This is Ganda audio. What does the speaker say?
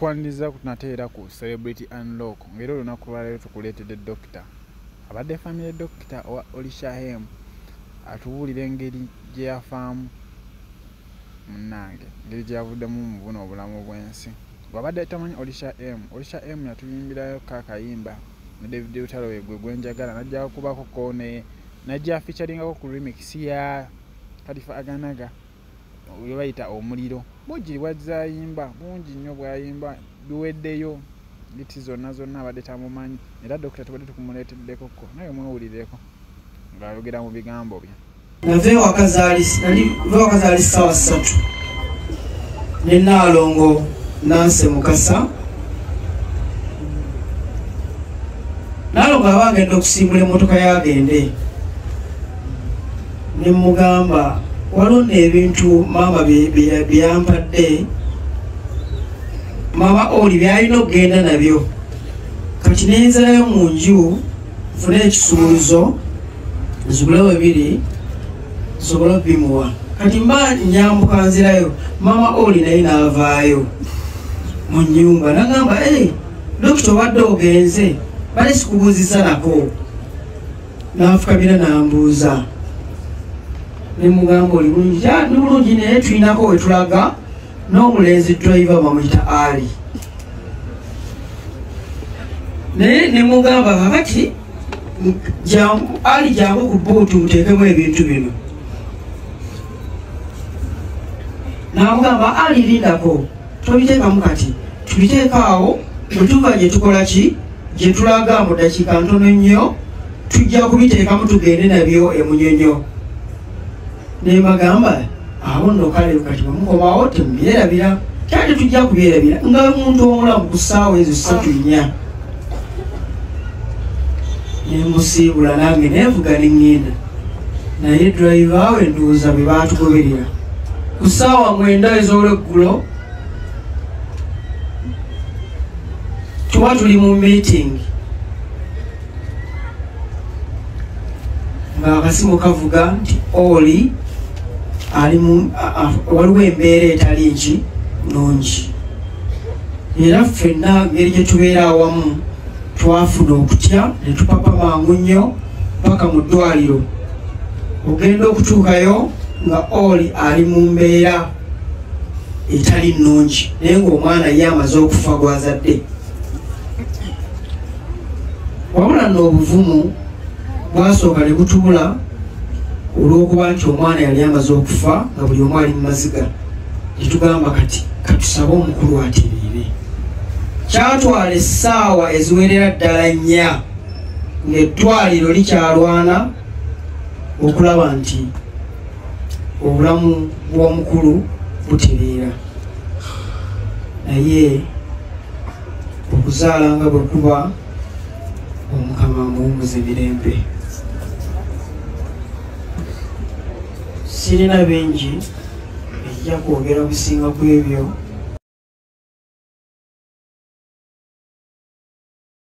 tukwaniriza kunateera ku Celebrity Unlock ngero olunaku lwaleero tukuleetedde dokita abadde family doctor owa Olishahem atubuulira engeri gye yafaamu munnange engeri gye yavuddemu mu buno obulamu bw'ensi wabadde tamanyi Olishahem yatuyimbirayo kakayimba ne David Lutalo gwe gwenjagala najja kubako kone najja featuringako ku remix ya Kalifa Aganaga oyo bayita omuliro bujiri wazayimba bungi nnyo bwayimba duweddeyo biti zonna abadde tamumanyi era dokita tubadde tukumuleeteddeko naye mwewulireko ng'ayogera mu bigambo bye nave wakazaali ssaawa 3 ne Naalongo Nanse Mukasa Naalongo aba agenda okusimbula emmotoka yagende ne mugamba waliwo n'ebintu maama byampadde mama oli byalina okugenda nabyo kati nenzalayo mu nju nfune ekisumuluzo nzigulawo 2 nsobola bimuwa kati mba nyambuka nzirayo mama oli naye n'avaayo mu nnyumba nagamba dokita obadde ogenze bale sikubuuzisa nako n'afukabira n'ambuuza ne mugamba oli bulungi naye tulinako wetulaga n'omulenzi driver bamuyita Ali naye ne mugamba kakati Ali jangu ku bootu muteekemu ebintu bino n'amugamba Ali lindako tobiteekamu kati tubiteeka awo bwe tuva gye tukola ki gye tulaga mu ddakiika ntono nnyo tujja kubiteekamu tugende nabyo emunyonyo ne bagamba awo nno kale kati bamukomawo temubyerabira kyali tujja kubyerabira nga omuntu omulamu ku ssaawa ezo 3-4 ne musiibula nange neevuga ne ŋŋenda naye driver we ndowooza bwe baatugoberera ku ssaawa 9 ez'olweggulo tuba tuli mu meeting ng'akasimu kavuga nti oli waliwo embeera etali nki nungi era ffenna ngeri gye tubeera awamu twafuna okutya ne tupapa mangu nnyo paka mu ddwaliro ogenda okutuukayo nga oli ali mu mbeera etali nnungi naye ng'omwana ye amaze okufa gwazadde wabula n'obuvumu bwasooka ne butuula olw'okuba nti omwana yali amaze okufa nga buli omu ali mu maziga netugamba kati katusabe omukulu atereere kyatwala essaawa eziwerera ddala 4 ng'eddwaliro likyalwana okulaba nti obulamu bw'omukulu butereera naye okuzaala nga bwe kuba omukama amuwummuza emirembe sirina bingi ejja kwogera obusinga ku ebyo